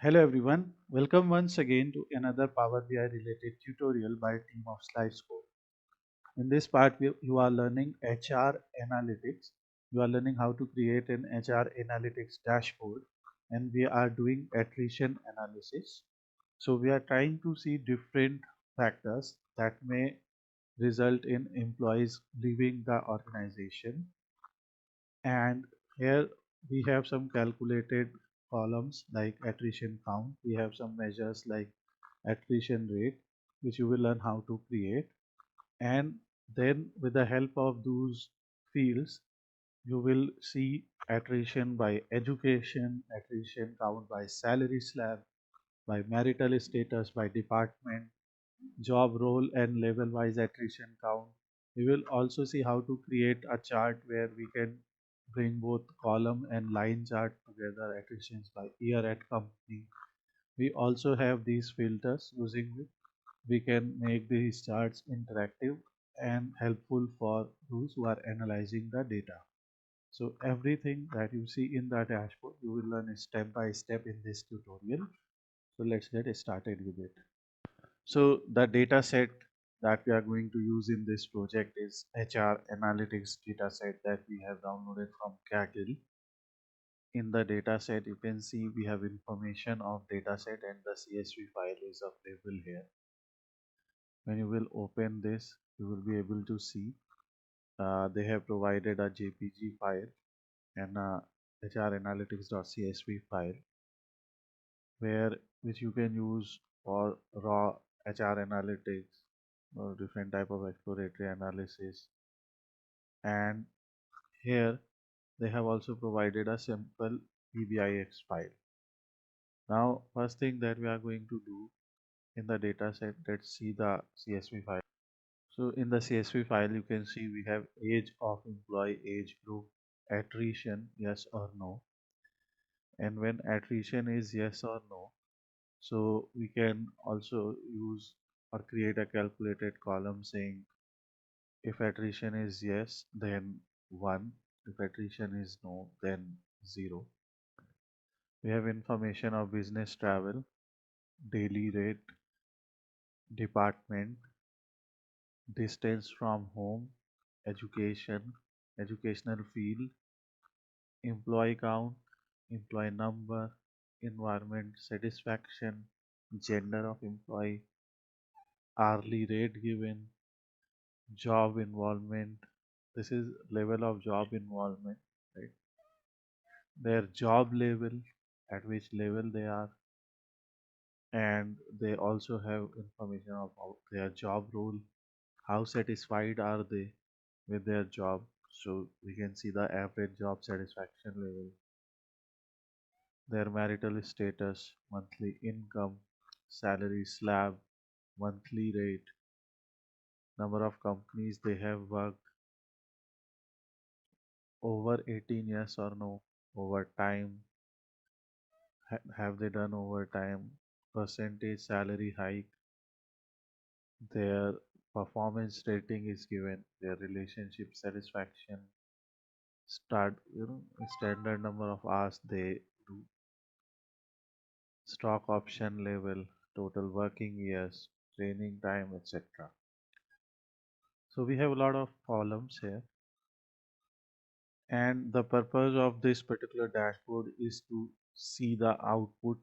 Hello everyone, welcome once again to another Power BI related tutorial by team of Slidescore. In this part you are learning HR analytics. You are learning how to create an HR analytics dashboard and we are doing attrition analysis. So we are trying to see different factors that may result in employees leaving the organization, and here we have some calculated columns like attrition count. We have some measures like attrition rate, which you will learn how to create. And then with the help of those fields, you will see attrition by education, attrition count by salary slab, by marital status, by department, job role and level wise attrition count. We will also see how to create a chart where we can bring both column and line chart together, attritions by year at company. We also have these filters using which we can make these charts interactive and helpful for those who are analyzing the data. So everything that you see in the dashboard, you will learn step by step in this tutorial. So let's get started with it. So the data set that we are going to use in this project is HR analytics data set that we have downloaded from Kaggle. In the data set, you can see we have information of data set and the CSV file is available here. When you will open this, you will be able to see they have provided a JPG file and a HR analytics.csv file where which you can use for raw HR analytics or different type of exploratory analysis. And here they have also provided a simple PBIX file. Now first thing that we are going to do in the data set, let's see the CSV file. So in the CSV file you can see we have age of employee, age group, attrition, yes or no. And when attrition is yes or no, so we can also use or create a calculated column saying if attrition is yes, then 1. If attrition is no, then 0. We have information of business travel, daily rate, department, distance from home, education, educational field, employee count, employee number, environment satisfaction, gender of employee, hourly rate given, job involvement. This is level of job involvement, right? Their job level, at which level they are, and they also have information about their job role, how satisfied are they with their job. So we can see the average job satisfaction level, their marital status, monthly income, salary slab, monthly rate, number of companies they have worked, over 18 years or no, overtime, have they done overtime, percentage salary hike, their performance rating is given, their relationship satisfaction, standard number of hours they do, stock option level, total working years, training time, etc. So we have a lot of columns here, and the purpose of this particular dashboard is to see the output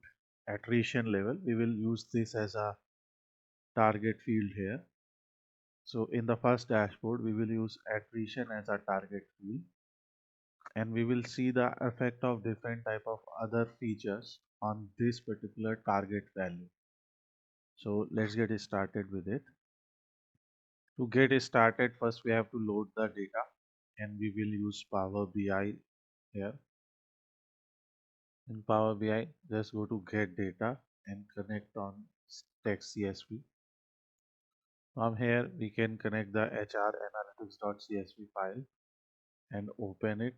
attrition level. We will use this as a target field here. So in the first dashboard we will use attrition as a target field, and we will see the effect of different type of other features on this particular target value. So let's get started with it. To get started, first we have to load the data, and we will use Power BI here. In Power BI, just go to get data and connect on text CSV. From here we can connect the HR analytics.csv file and open it,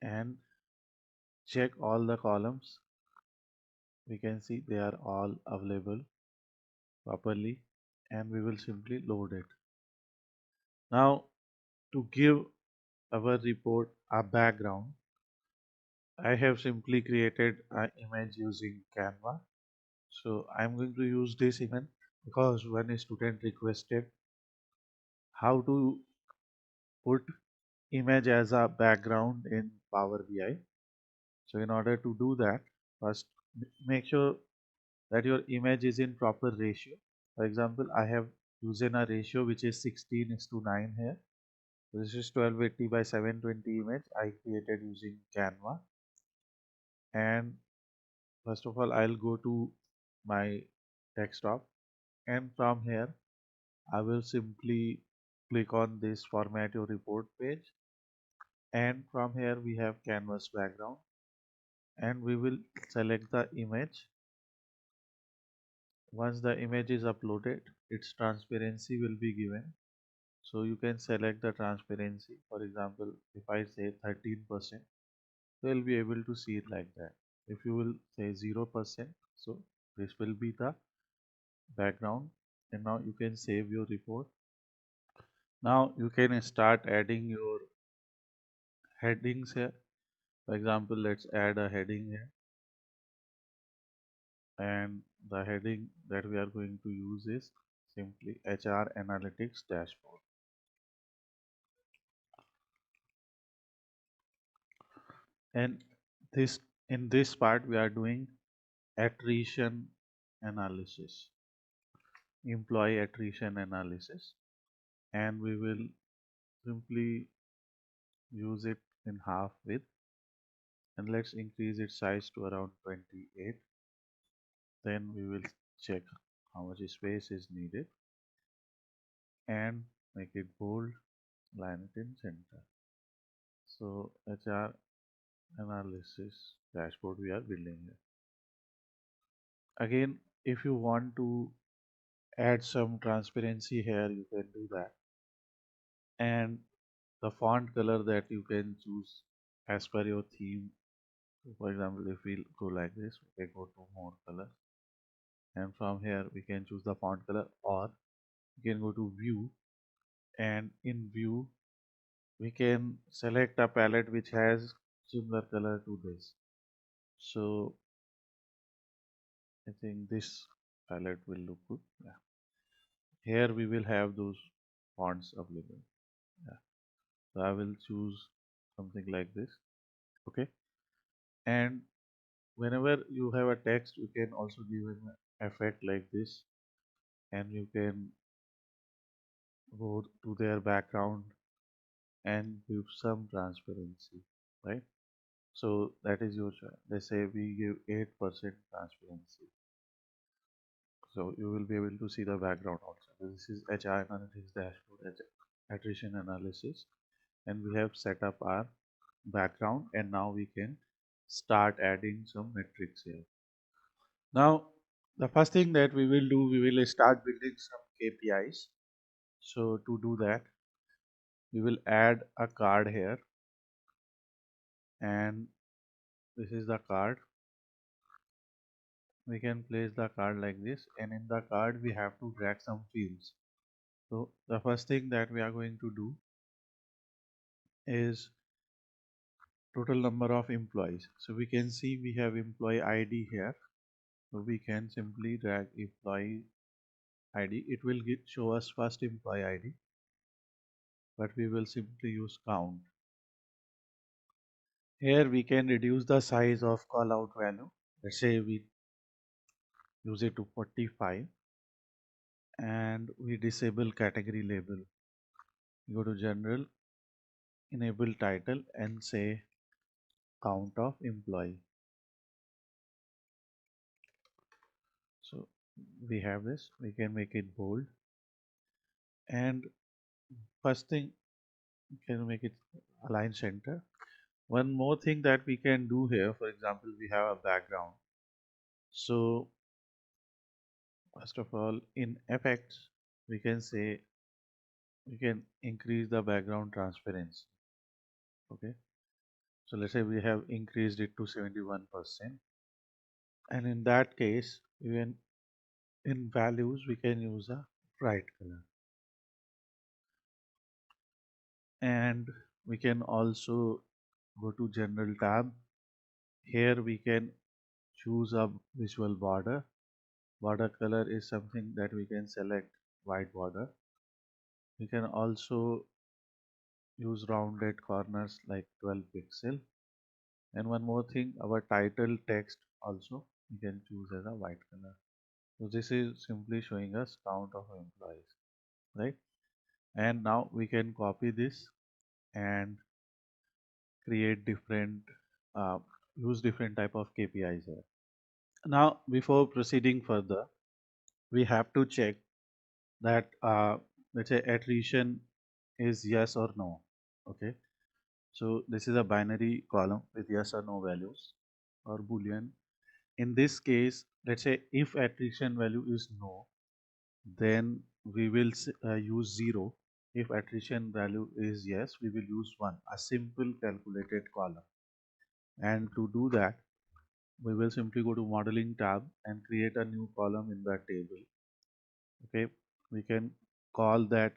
and check all the columns. We can see they are all available properly, and we will simply load it. Now to give our report a background, I have simply created an image using Canva. So I'm going to use this image because when a student requested how to put image as a background in Power BI. So in order to do that, first make sure that your image is in proper ratio. For example, I have chosen a ratio which is 16:9 here. This is 1280 by 720 image I created using Canva. And first of all, I'll go to my desktop, and from here I will simply click on this format your report page, and from here we have canvas background, and we will select the image. Once the image is uploaded, its transparency will be given. So you can select the transparency. For example, if I say 13%, you will be able to see it like that. If you will say 0%, so this will be the background, and now you can save your report. Now you can start adding your headings here. For example, let's add a heading here, and the heading that we are going to use is simply HR Analytics Dashboard. And this in this part we are doing attrition analysis, employee attrition analysis, and we will simply use it in half width, and let's increase its size to around 28. Then we will check how much space is needed and make it bold, line it in center. So HR analysis dashboard we are building here. Again, if you want to add some transparency here, you can do that. And the font color that you can choose as per your theme. So for example, if we go like this, we can go to more color, and from here we can choose the font color, or we can go to view, and in view we can select a palette which has similar color to this. So I think this palette will look good. Yeah. Here we will have those fonts available. Yeah. So I will choose something like this. Okay. And whenever you have a text, you can also give an effect like this, and you can go to their background and give some transparency, right? So that is your choice. They say we give 8% transparency. So you will be able to see the background also. This is HR analytics dashboard, attrition analysis, and we have set up our background, and now we can start adding some metrics here. Now, the first thing that we will do, we will start building some KPIs. So to do that, we will add a card here, and this is the card. We can place the card like this, and in the card we have to drag some fields. So the first thing that we are going to do is total number of employees. So we can see we have employee ID here. So we can simply drag employee ID. It will show us first employee ID, but we will simply use count. Here we can reduce the size of call out value. Let's say we use it to 45, and we disable category label. Go to general, enable title, and say count of employee. So we have this, we can make it bold, and first thing we can make it align center. One more thing that we can do here, for example, we have a background. So first of all, in effects we can say we can increase the background transparency. Okay, so let's say we have increased it to 71%, and in that case, even in values we can use a bright color, and we can also go to general tab Here we can choose a visual border. Border color is something that we can select white border. We can also use rounded corners like 12 pixel. And one more thing, our title text also we can choose as a white color. So this is simply showing us count of employees, right? And now we can copy this and create different, uh, use different type of KPIs here. Now, before proceeding further, we have to check that let's say attrition is yes or no. Okay, so this is a binary column with yes or no values or boolean. In this case, let's say if attrition value is no, then we will use 0. If attrition value is yes, we will use 1, a simple calculated column. And to do that, we will simply go to modeling tab and create a new column in that table. Okay, we can call that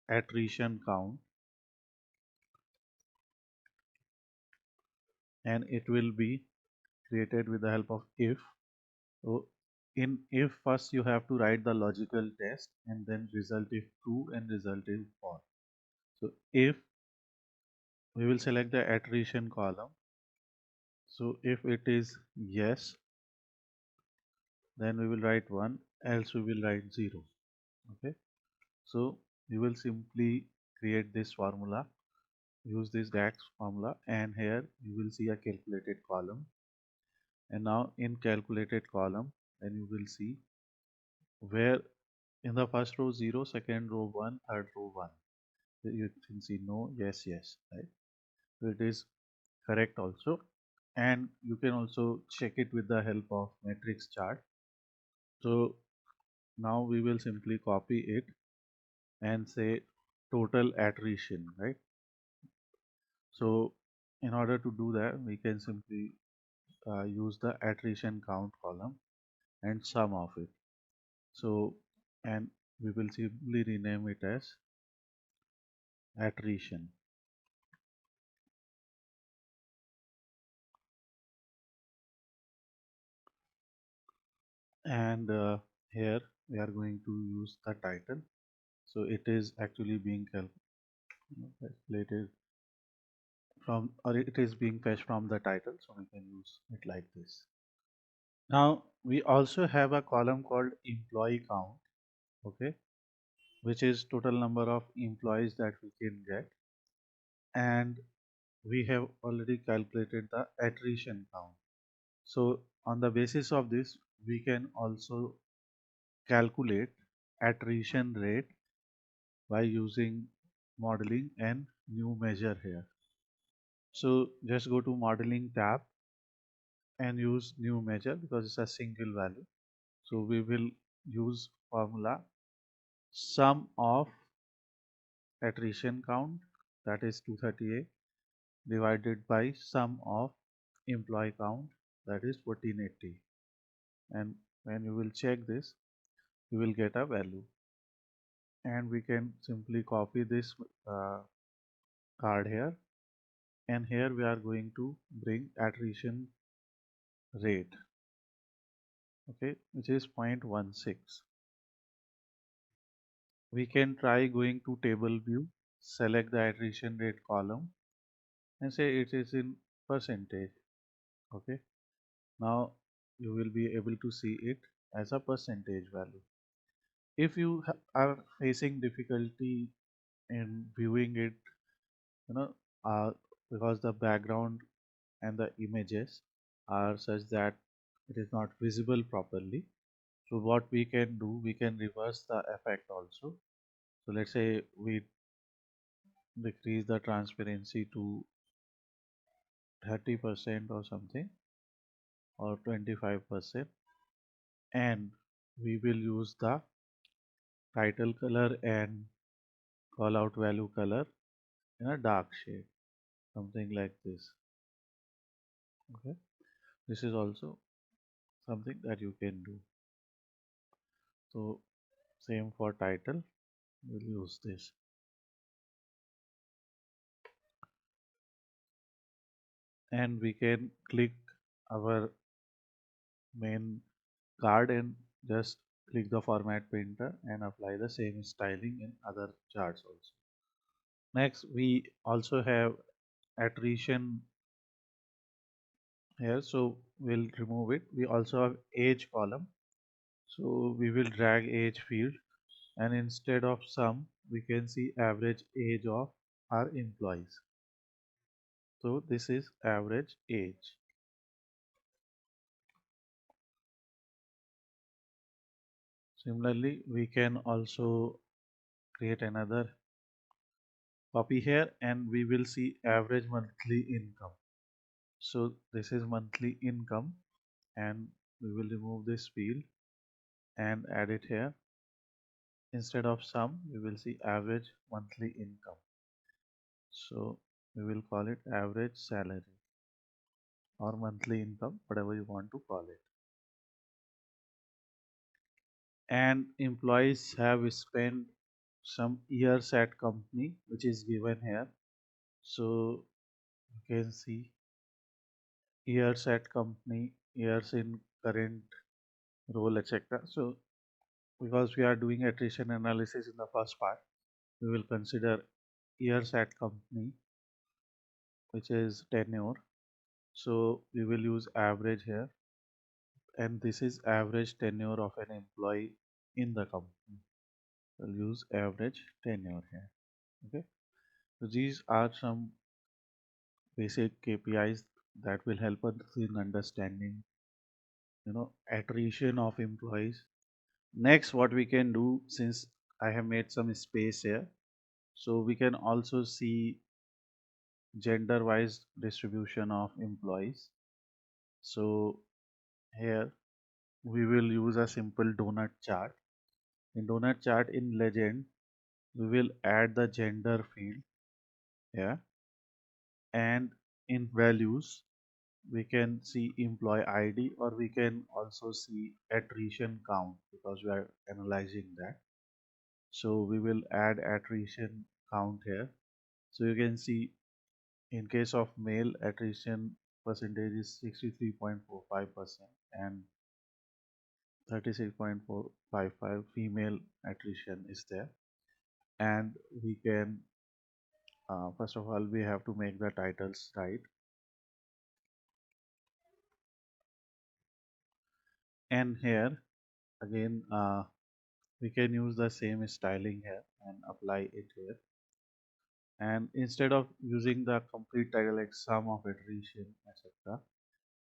attrition count, and it will be created with the help of if. So in if, first you have to write the logical test and then result if true and result if false. So if we will select the attrition column, so if it is yes, then we will write 1, else we will write 0. Okay, so we will simply create this formula, use this DAX formula, and here you will see a calculated column. And now in calculated column, then you will see where in the first row 0, second row 1, third row 1. So you can see no, yes, yes, right? So it is correct also. And you can also check it with the help of matrix chart. So now we will simply copy it and say total attrition, right? So in order to do that, we can simply use the attrition count column and sum of it. So, and we will simply rename it as attrition. And here we are going to use the title. So it is actually being calculated from, or it is being fetched from the title, so we can use it like this. Now we also have a column called employee count, okay, which is total number of employees that we can get, and we have already calculated the attrition count. So on the basis of this, we can also calculate attrition rate by using modeling and new measure here. So just go to modeling tab and use new measure because it's a single value. So we will use formula sum of attrition count, that is 238, divided by sum of employee count, that is 1480. And when you will check this, you will get a value. And we can simply copy this card here, and here we are going to bring attrition rate, okay, which is 0.16. We can try going to table view, select the attrition rate column and say it is in percentage. Okay, now you will be able to see it as a percentage value. If you are facing difficulty in viewing it, you know, because the background and the images are such that it is not visible properly, so what we can do, we can reverse the effect also. So let's say we decrease the transparency to 30% or something, or 25%, and we will use the title color and call out value color in a dark shade, something like this. Okay, this is also something that you can do. So same for title, we'll use this. and we can click our main card and just click the format painter and apply the same styling in other charts also. Next, we also have attrition here, so we'll remove it. We also have age column, so we will drag age field, and instead of sum we can see average age of our employees. So this is average age. Similarly, we can also create another copy here and we will see average monthly income. So this is monthly income and we will remove this field and add it here. Instead of sum, we will see average monthly income. So we will call it average salary or monthly income, whatever you want to call it. And employees have spent some years at company, which is given here. So you can see years at company, years in current role, etc. So because we are doing attrition analysis in the first part, we will consider years at company, which is tenure. So we will use average here, and this is average tenure of an employee in the company. We'll use average tenure here. Okay, so these are some basic KPIs that will help us in understanding, attrition of employees. Next, what we can do, since I have made some space here, so we can also see gender wise distribution of employees. So here we will use a simple donut chart. In donut chart in legend, we will add the gender field here, and in values we can see employee ID, or we can also see attrition count because we are analyzing that. So we will add attrition count here. So you can see in case of male, attrition percentage is 63.45% and 36.455 female attrition is there. And we can first of all we have to make the titles right, and here again we can use the same styling here and apply it here, and instead of using the complete title like sum of attrition, etc.,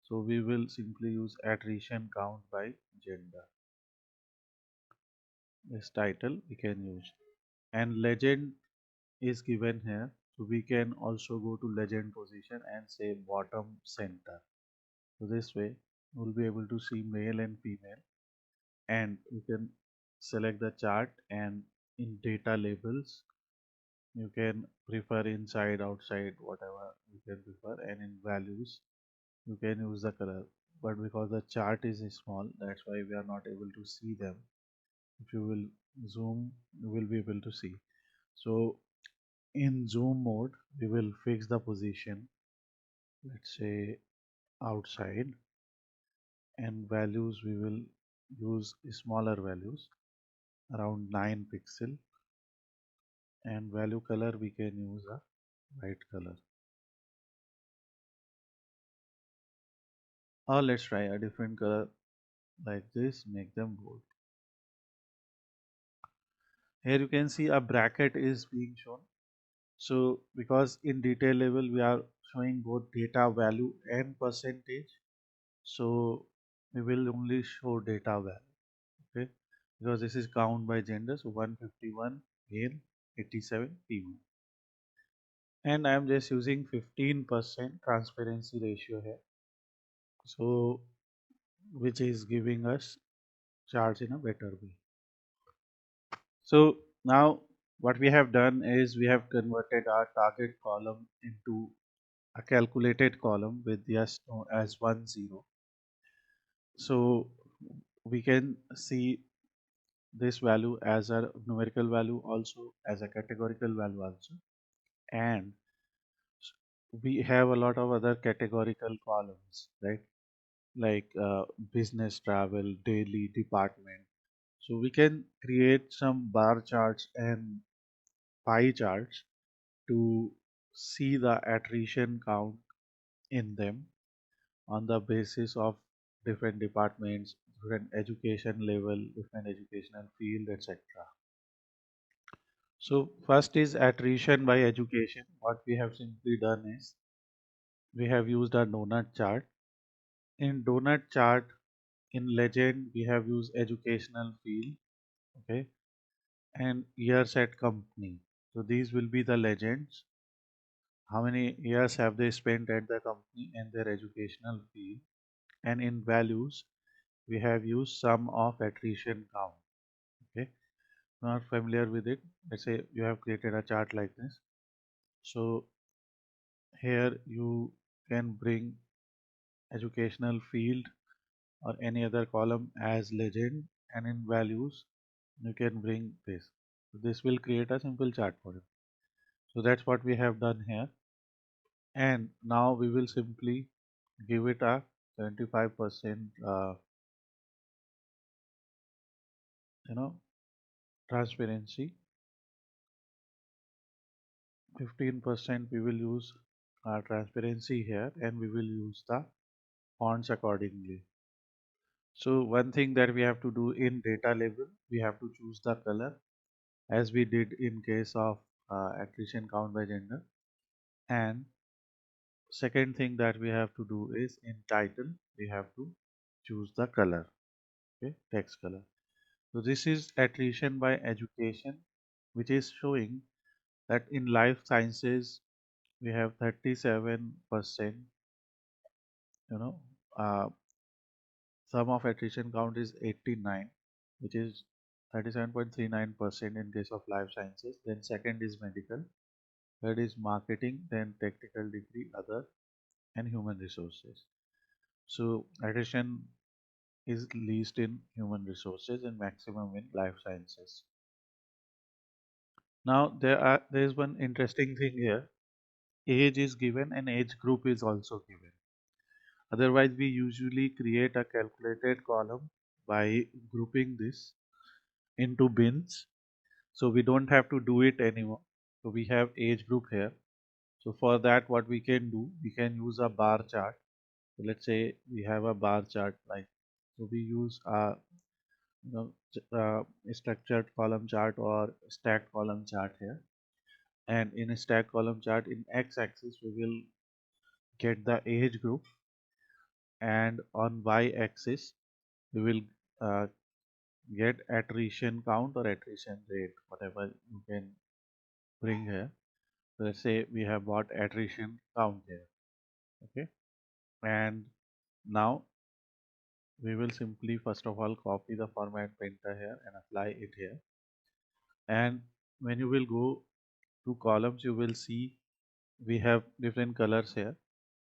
so we will simply use attrition count by gender. This title we can use, and legend is given here, so we can also go to legend position and say bottom center. So this way we'll be able to see male and female, and you can select the chart, and in data labels you can prefer inside, outside, whatever you can prefer, and in values you can use the color, but because the chart is small, that's why we are not able to see them. If you will zoom, you will be able to see. So in zoom mode we will fix the position, let's say outside, and values we will use smaller values around 9 pixel, and value color we can use a white color, or let's try a different color like this, make them bold. Here you can see a bracket is being shown. So because in detail level we are showing both data value and percentage, so we will only show data value. Okay, because this is count by gender, so 151 male, 87 female, and I am just using 15% transparency ratio here, so which is giving us charts in a better way. So now what we have done is we have converted our target column into a calculated column with yes no as 10. So we can see this value as a numerical value also, as a categorical value also, and we have a lot of other categorical columns, right? Like business, travel, daily, department. So we can create some bar charts and pie charts to see the attrition count in them on the basis of different departments, different education level, different educational field, etc. So first is attrition by education. What we have simply done is we have used a donut chart. In donut chart, in legend, we have used educational field, okay, and years at company. So these will be the legends. How many years have they spent at the company and their educational field? And in values, we have used sum of attrition count. Okay, not familiar with it. Let's say you have created a chart like this. So here you can bring educational field or any other column as legend, and in values you can bring this. So this will create a simple chart for you. So that's what we have done here, and now we will simply give it a 75% you know transparency. 15% we will use transparency here, and we will use the fonts accordingly. So one thing that we have to do in data label, we have to choose the color as we did in case of attrition count by gender. And second thing that we have to do is in title, we have to choose the color, okay, text color. So this is attrition by education, which is showing that in life sciences we have 37%, you know, uh, sum of attrition count is 89, which is 37.39% in case of life sciences. Then second is medical, third is marketing, then technical degree, other, and human resources. So attrition is least in human resources and maximum in life sciences. Now there is one interesting thing here. Age is given and age group is also given. Otherwise, we usually create a calculated column by grouping this into bins. So we don't have to do it anymore. So we have age group here. So for that, what we can do, we can use a bar chart. So let's say we have a bar chart like, so we use a you know, structured column chart or stacked column chart here. And in a stacked column chart, in x-axis, we will get the age group, and on y-axis, we will uh, get attrition count or attrition rate, whatever you can bring here. So let's say we have bought attrition count here, okay? And now we will simply first of all copy the format painter here and apply it here. And when you will go to columns, you will see we have different colors here.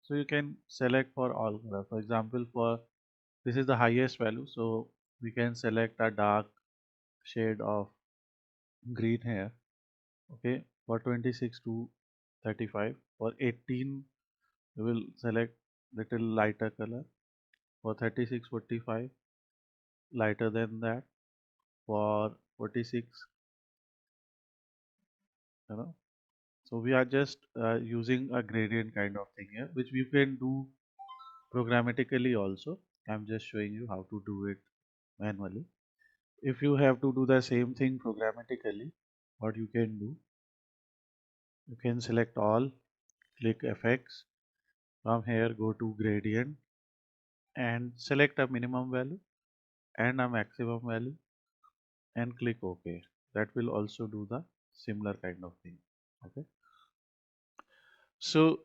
So you can select for all color. For example, for this is the highest value, so we can select a dark shade of green here, okay, for 26 to 35. For 18 we will select little lighter color. For 36 45 lighter than that. For 46, you know, so we are just using a gradient kind of thing here, which we can do programmatically also. I'm just showing you how to do it manually. If you have to do the same thing programmatically, what you can do, you can select all, click effects, from here go to gradient and select a minimum value and a maximum value and click OK. That will also do the similar kind of thing. Okay. So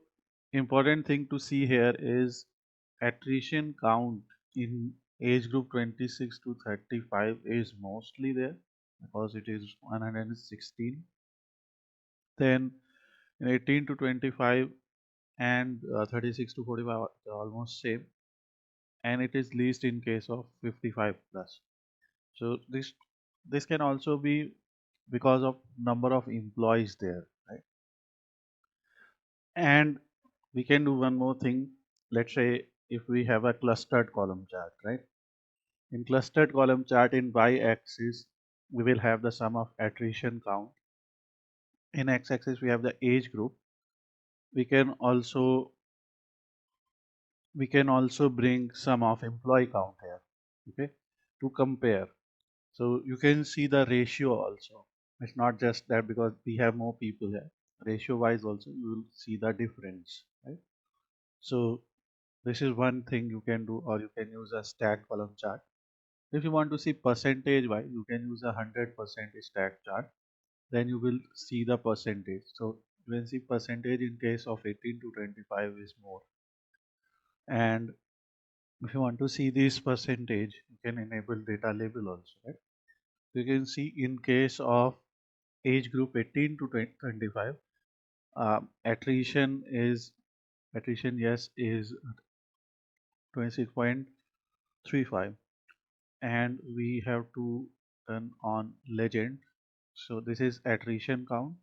important thing to see here is attrition count in age group 26 to 35 is mostly there because it is 116. Then in 18 to 25 and 36 to 45 are almost same, and it is least in case of 55 plus. So this can also be because of number of employees there, right? And We can do one more thing. Let's say if we have a clustered column chart, right? In clustered column chart in y-axis, we will have the sum of attrition count. In x-axis, we have the age group. We can also bring sum of employee count here, okay, to compare. So you can see the ratio also. It's not just that because we have more people here. Ratio wise also you will see the difference, right? So this is one thing you can do, or you can use a stacked column chart. If you want to see percentage wise, you can use a 100% stack chart. Then you will see the percentage. So you can see percentage in case of 18 to 25 is more. And if you want to see this percentage, you can enable data label also, right? You can see in case of age group 18 to 25, attrition yes is 26.35, and we have to turn on legend. So this is attrition count,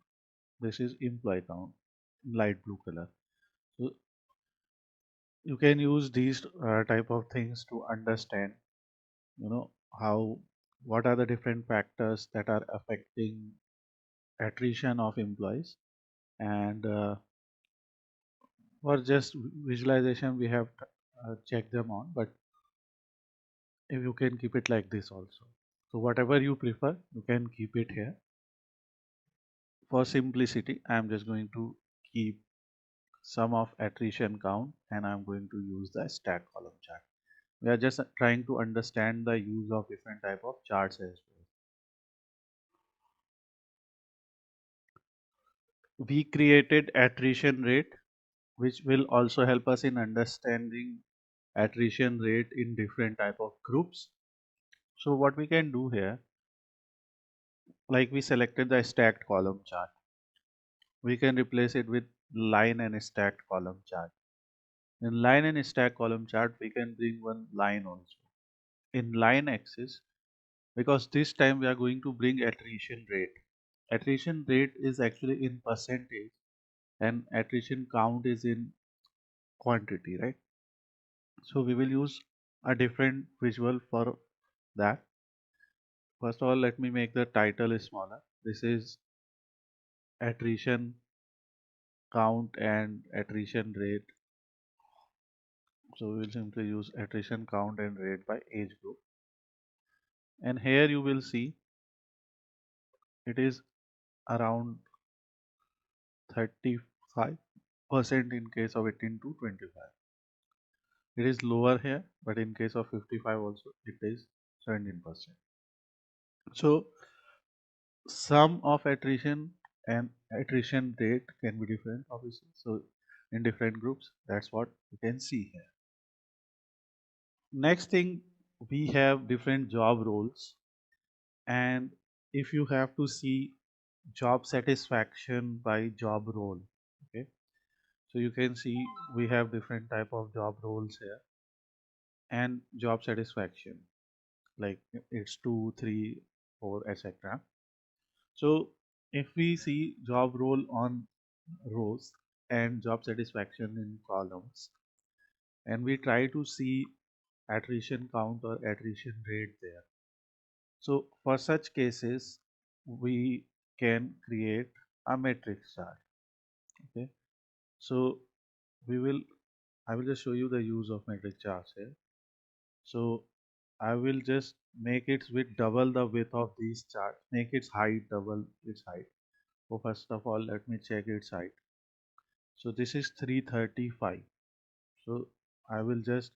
this is employee count in light blue color. So you can use these type of things to understand, you know, how what are the different factors that are affecting attrition of employees. And for just visualization we have checked them on, but if you can keep it like this also, so whatever you prefer you can keep it here. For simplicity I am just going to keep sum of attrition count, and I'm going to use the stack column chart. We are just trying to understand the use of different type of charts as well. We created attrition rate, which will also help us in understanding attrition rate in different type of groups. So what we can do here, like we selected the stacked column chart, we can replace it with line and stacked column chart. In line and stacked column chart we can bring one line also in line axis, because this time we are going to bring attrition rate. Attrition rate is actually in percentage and attrition count is in quantity, right? So we will use a different visual for that. First of all, let me make the title smaller. This is attrition count and attrition rate. So we will simply use attrition count and rate by age group. And here you will see it is around 35% in case of 18 to 25. It is lower here, but in case of 55 also it is 17%. So sum of attrition and attrition rate can be different obviously. So in different groups, that's what you can see here. Next thing, we have different job roles, and if you have to see job satisfaction by job role, okay, so you can see we have different type of job roles here and job satisfaction, like it's 2, 3, 4, etc. So if we see job role on rows and job satisfaction in columns, and we try to see attrition count or attrition rate there. So for such cases, we can create a matrix chart. Okay. So we will, I will just show you the use of matrix charts here. So I will just make it with double the width of these charts, make its height double its height. So first of all, let me check its height. So this is 335. So I will just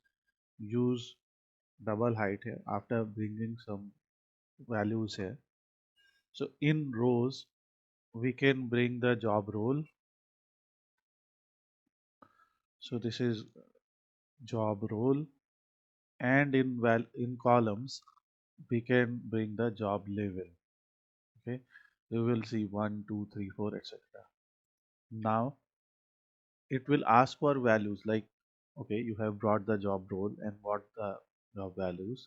use double height here after bringing some values here. So in rows, we can bring the job role. So this is job role, and in columns, we can bring the job level. Okay, you will see 1, 2, 3, 4, etc. Now it will ask for values like, okay, you have brought the job role and what the job values.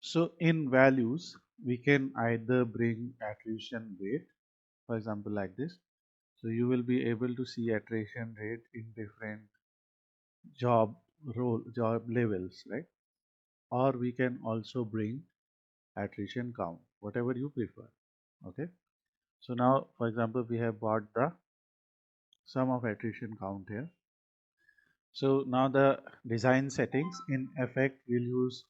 So in values, we can either bring attrition rate, for example, like this. So you will be able to see attrition rate in different job job levels, right? Or we can also bring attrition count, whatever you prefer. Okay. So now, for example, we have brought the sum of attrition count here. So now the design settings in effect will use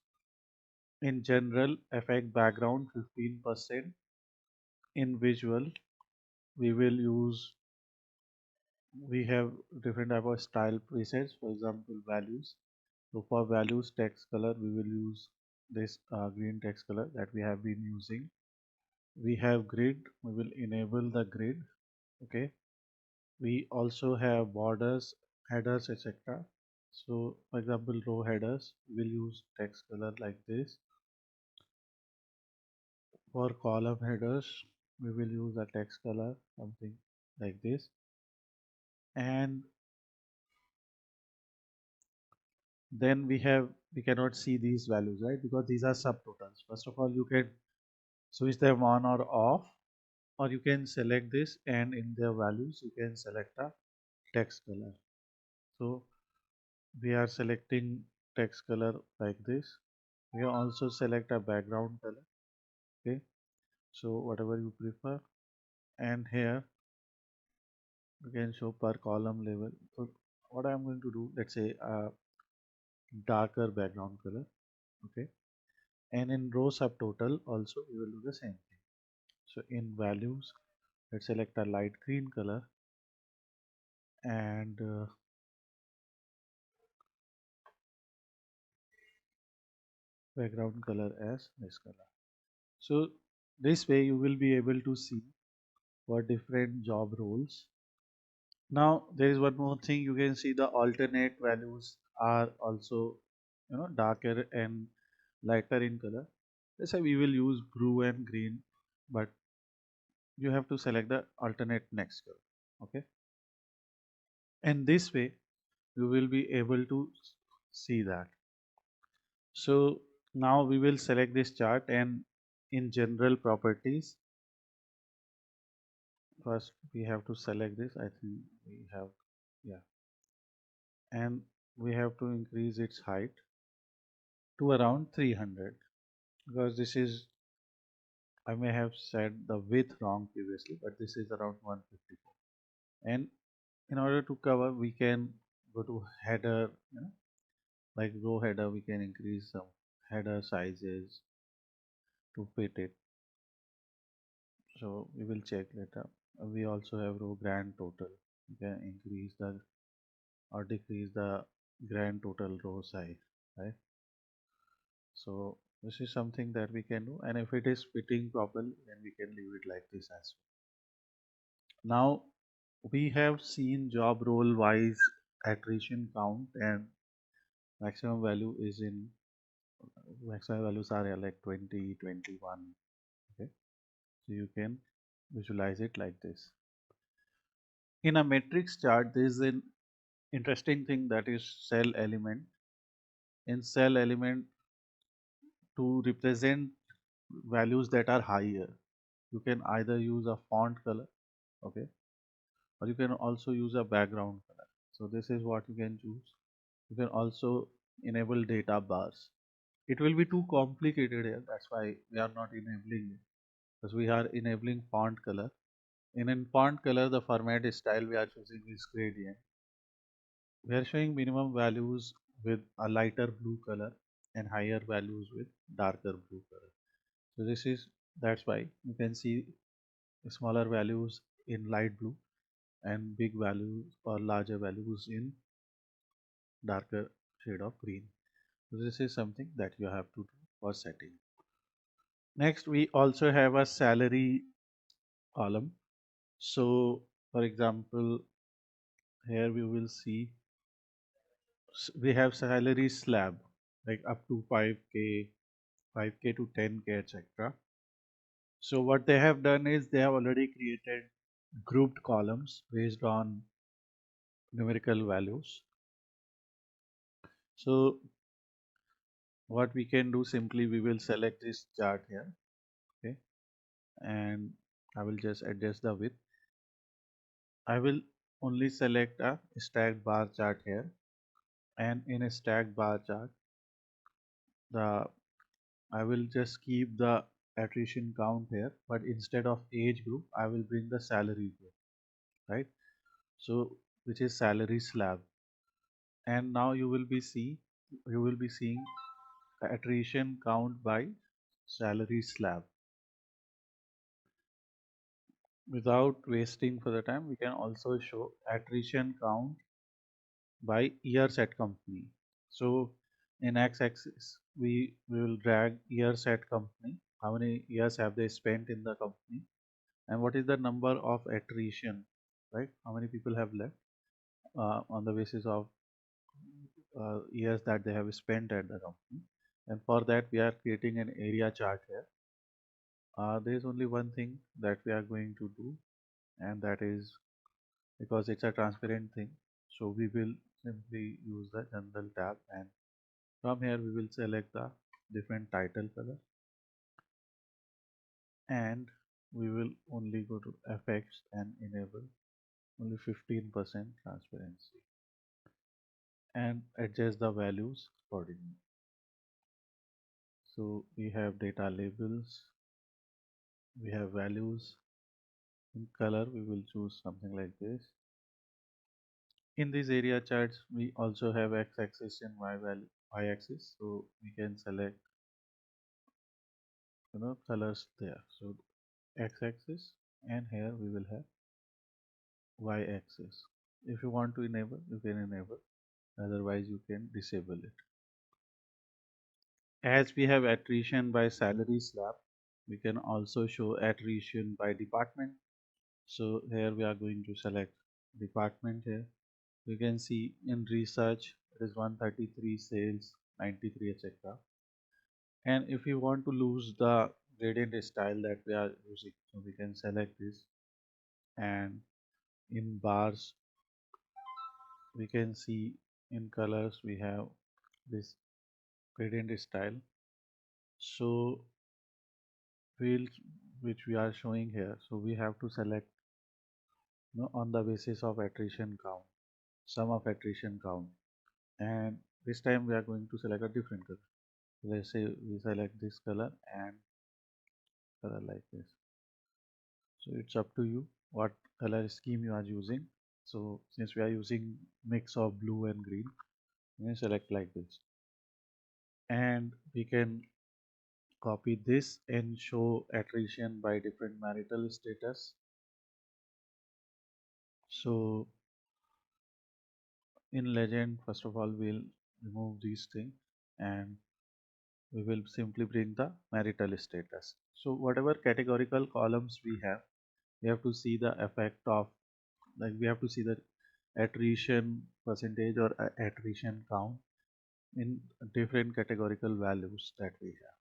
in general effect background 15%. In visual we will use, we have different type of style presets, for example values. So for values text color we will use this green text color that we have been using. We have grid, we will enable the grid. Okay. We also have borders, headers, etc. So for example row headers we will use text color like this. For column headers we will use a text color something like this. And then we cannot see these values, right, because these are subtotals. First of all, you can switch them on or off, or you can select this and in their values you can select a text color. So we are selecting text color like this. We also select a background color. Okay, so whatever you prefer. And here you can show per column level. So what I'm going to do, let's say a darker background color. Okay, and in row subtotal also we will do the same thing. So in values, let's select a light green color and background color as this color. So this way you will be able to see for different job roles. Now there is one more thing, you can see the alternate values are also darker and lighter in color. Let's say we will use blue and green, but you have to select the alternate next color. Okay, and this way you will be able to see that. So now we will select this chart, and in general properties first we have to select this. I think we have, yeah, and we have to increase its height to around 300, because this is, I may have said the width wrong previously, but this is around 154. And in order to cover we can go to header, like row header, we can increase some header sizes to fit it. So we will check later. We also have row grand total. We can increase the or decrease the grand total row size, right? So this is something that we can do, and if it is fitting properly, then we can leave it like this as well. Now we have seen job role wise attrition count, and maximum value is in, maximum values are like 20, 21. Okay, so you can visualize it like this. In a matrix chart, there is an interesting thing, that is cell element. In cell element, to represent values that are higher, you can either use a font color, okay, or you can also use a background color. So this is what you can choose. You can also enable data bars. It will be too complicated here, that's why we are not enabling it, because we are enabling font color. In font color, the format style we are choosing is gradient. We are showing minimum values with a lighter blue color and higher values with darker blue color. So this is, that's why you can see smaller values in light blue and big values or larger values in darker shade of green. So this is something that you have to do for setting. Next, we also have a salary column. So for example, here we will see we have salary slab like up to 5k, 5k to 10k, etc. So what they have done is they have already created grouped columns based on numerical values. So what we can do, simply we will select this chart here, okay, and I will just adjust the width. I will only select a stacked bar chart here, and in a stacked bar chart, the I will just keep the attrition count here, but instead of age group, I will bring the salary group, right? So which is salary slab, and now you will be seeing the attrition count by salary slab. Without wasting further time, we can also show attrition count by years at company. So in x-axis, we will drag years at company. How many years have they spent in the company? And what is the number of attrition, right? How many people have left on the basis of years that they have spent at the company. And for that, we are creating an area chart here. There is only one thing that we are going to do, and that is because it's a transparent thing. So we will simply use the general tab, and from here we will select the different title color, and we will only go to effects and enable only 15% transparency and adjust the values accordingly. So we have data labels, we have values. In color we will choose something like this. In these area charts we also have x-axis and y-axis, so we can select colors there. So x-axis, and here we will have y-axis. If you want to enable, you can enable, otherwise you can disable it. As we have attrition by salary slab, we can also show attrition by department. So here we are going to select department here. You can see in research it is 133, sales 93, etc. And if you want to lose the gradient style that we are using, so we can select this, and in bars we can see in colors we have this gradient style. So fields which we are showing here, so we have to select on the basis of attrition count, sum of attrition count, and this time we are going to select a different color. Let's say we select this color and color like this. So it's up to you what color scheme you are using. So since we are using mix of blue and green, we can select like this, and we can copy this and show attrition by different marital status. So in legend, first of all, we'll remove these things, and we will simply bring the marital status. So whatever categorical columns we have to see the effect of, like we have to see the attrition percentage or attrition count in different categorical values that we have.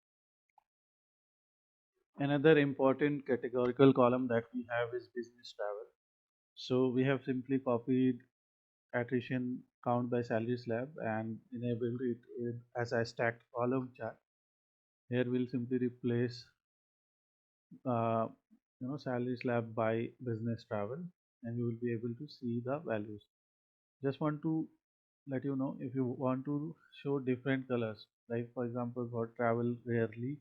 Another important categorical column that we have is business travel. So we have simply copied attrition count by salary slab and enabled it as a stacked column chart. Here we'll simply replace uh, salary slab by business travel, and you will be able to see the values. Just want to let you know, if you want to show different colors, like for example for travel rarely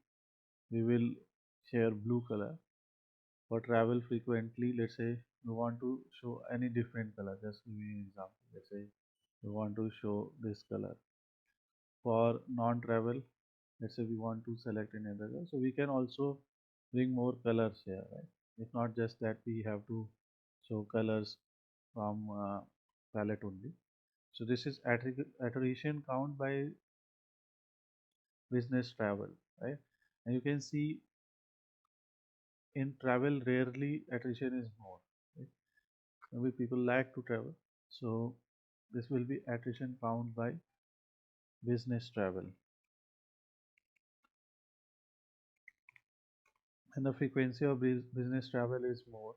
we will share blue color. For travel frequently, let's say we want to show any different color. Just give me an example. Let's say we want to show this color. For non-travel, let's say we want to select another color, so we can also bring more colors here, right? It's not just that we have to show colors from palette only. So this is attrition count by business travel, right? And you can see in travel rarely attrition is more, right? Maybe people like to travel, so this will be attrition count by business travel. And the frequency of business travel is more,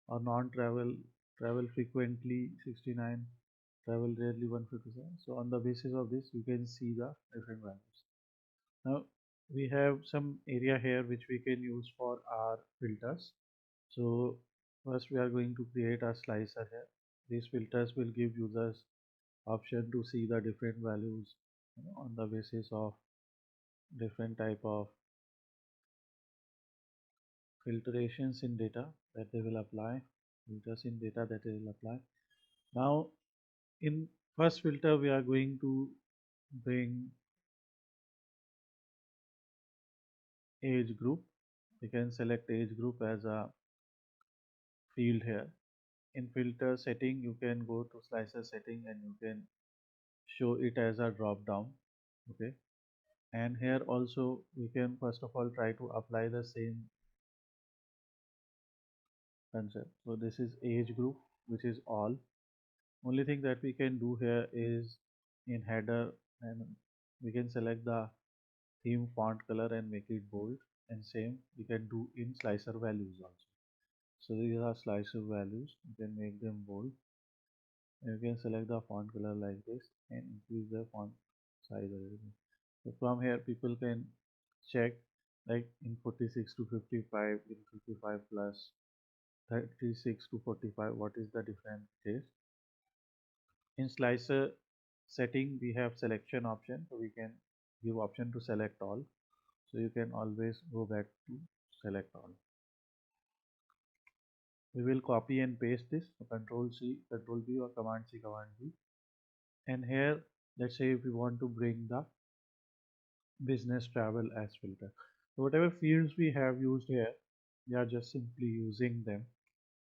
or non-travel, travel frequently 69, travel rarely 157. So on the basis of this you can see the different values. Now we have some area here which we can use for our filters. So First, we are going to create a slicer here. These filters will give users option to see the different values, on the basis of different type of filtrations in data that they will apply, filters in data that they will apply. Now, in first filter, we are going to bring age group. We can select age group as a field here. In filter setting, you can go to slicer setting and you can show it as a drop down. Okay, and here also we can first of all try to apply the same concept. So this is age group, which is all. Only thing that we can do here is in header, and we can select the theme font color and make it bold, and same we can do in slicer values also. So these are slicer values, you can make them bold. You can select the font color like this and increase the font size a little bit. So from here people can check, like in 46 to 55, in 55 plus 36 to 45, what is the different case. In slicer setting we have selection option, so we can give option to select all, so you can always go back to select all. We will copy and paste this, so control C, control V, or command C, command V. And here let's say if we want to bring the business travel as filter, so whatever fields we have used here, we are just simply using them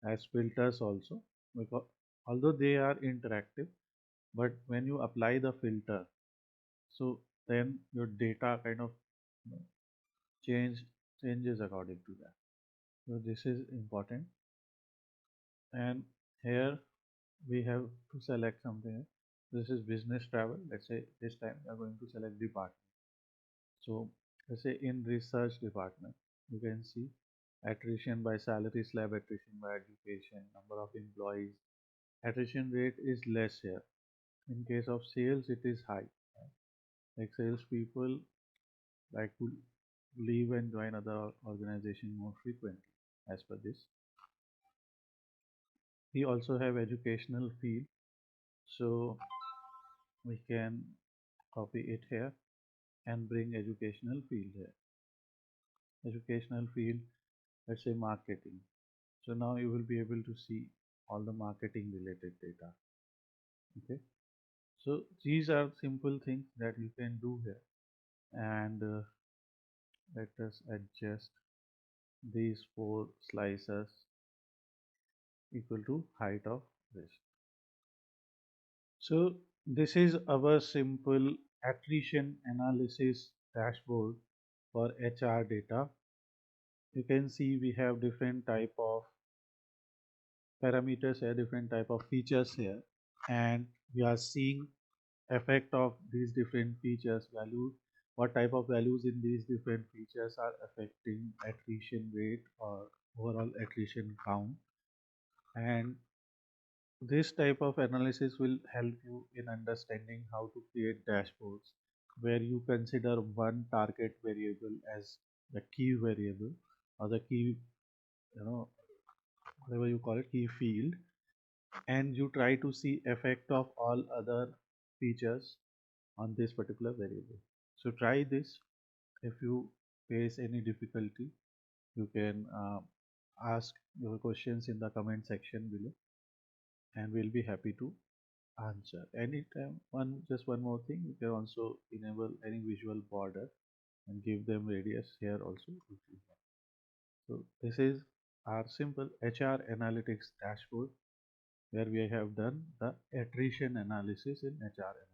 as filters also, because although they are interactive, but when you apply the filter, so then your data kind of, you know, changes according to that. So this is important. And here we have to select something. This is business travel. Let's say this time we are going to select department. So let's say in research department, you can see attrition by salary slab, attrition by education, number of employees. Attrition rate is less here. In case of sales, it is high. Like salespeople like to leave and join other organization more frequently as per this. We also have educational field, so we can copy it here and bring educational field here. Educational field, let's say marketing. So now you will be able to see all the marketing related data. Okay, so these are simple things that you can do here. And let us adjust these four slices equal to height of this. So this is our simple attrition analysis dashboard for HR data. You can see we have different type of parameters here, different type of features here, and we are seeing effect of these different features, value, what type of values in these different features are affecting attrition rate or overall attrition count. And this type of analysis will help you in understanding how to create dashboards where you consider one target variable as the key variable, or the key, whatever you call it, key field, and you try to see effect of all other features on this particular variable. So try this. If you face any difficulty, you can ask your questions in the comment section below, and we'll be happy to answer anytime. Just one more thing, you can also enable any visual border and give them radius here also if you want. So this is our simple HR analytics dashboard where we have done the attrition analysis in HR analytics.